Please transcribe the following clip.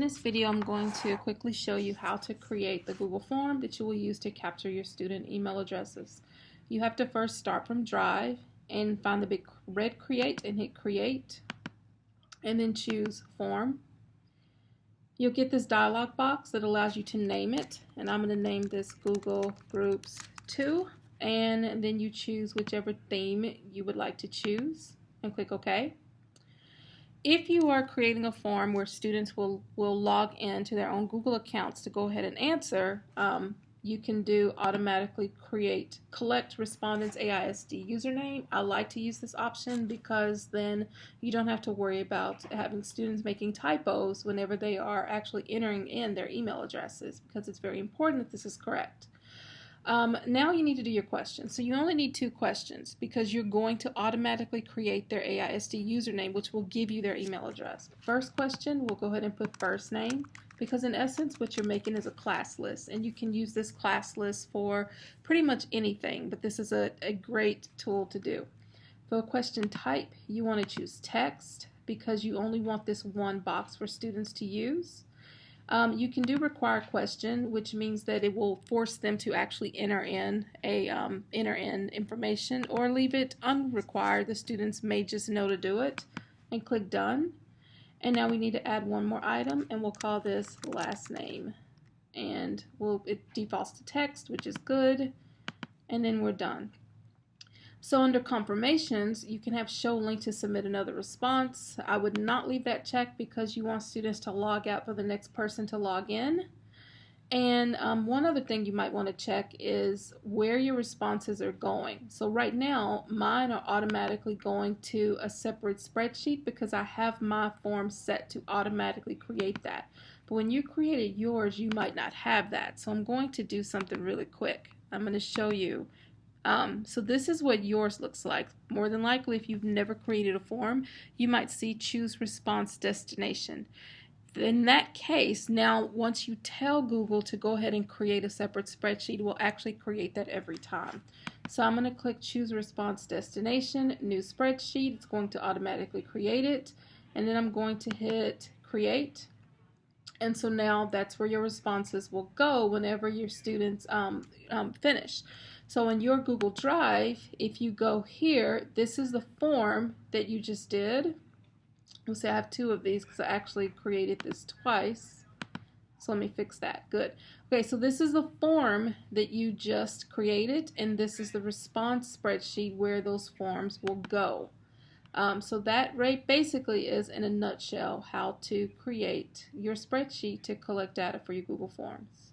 In this video, I'm going to quickly show you how to create the Google form that you will use to capture your student email addresses. You have to first start from Drive and find the big red Create and hit Create, and then choose Form. You'll get this dialog box that allows you to name it, and I'm going to name this Google Groups 2, and then you choose whichever theme you would like to choose and click OK. If you are creating a form where students will log into their own Google accounts to go ahead and answer, you can do automatically collect respondents AISD username. I like to use this option because then you don't have to worry about having students making typos whenever they are actually entering in their email addresses, because it's very important that this is correct. Now you need to do your questions. So you only need 2 questions because you're going to automatically create their AISD username, which will give you their email address. First question, we'll go ahead and put first name, because in essence what you're making is a class list, and you can use this class list for pretty much anything, but this is a great tool to do. For question type, you want to choose text because you only want this one box for students to use. You can do require question, which means that it will force them to actually enter in information, or leave it unrequired. The students may just know to do it, and click done. And now we need to add one more item, and we'll call this last name, and it defaults to text, which is good, and then we're done. So under confirmations, you can have show link to submit another response. I would not leave that checked because you want students to log out for the next person to log in. And one other thing you might want to check is where your responses are going. So right now, mine are automatically going to a separate spreadsheet because I have my form set to automatically create that. But when you created yours, you might not have that. So I'm going to do something really quick. I'm going to show you. So this is what yours looks like. More than likely, if you've never created a form, you might see choose response destination. In that case, now once you tell Google to go ahead and create a separate spreadsheet, it will actually create that every time. So I'm going to click choose response destination, new spreadsheet. It's going to automatically create it, and then I'm going to hit create. And so now that's where your responses will go whenever your students finish. So in your Google Drive, if you go here, this is the form that you just did. We'll say I have 2 of these because I actually created this twice. So let me fix that. Good. Okay, so this is the form that you just created, and this is the response spreadsheet where those forms will go. So that basically is, in a nutshell, how to create your spreadsheet to collect data for your Google Forms.